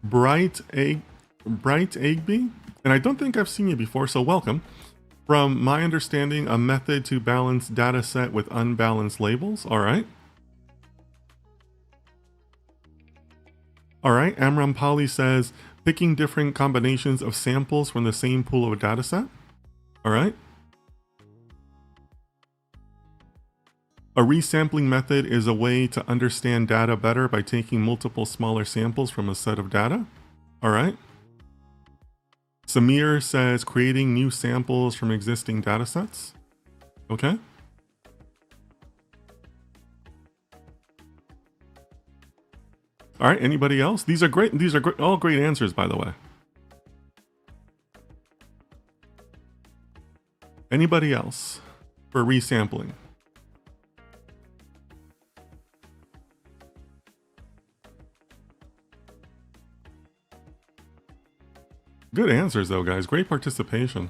Bright Egg, Bright Eggbee, and I don't think I've seen you before, so welcome. From my understanding, a method to balance data set with unbalanced labels. All right. All right. Amram Pali says picking different combinations of samples from the same pool of data set. All right. A resampling method is a way to understand data better by taking multiple smaller samples from a set of data. All right. Samir says creating new samples from existing data sets. Okay. All right. Anybody else? These are great. These are all great answers, by the way. Anybody else for resampling? Good answers though, guys. Great participation.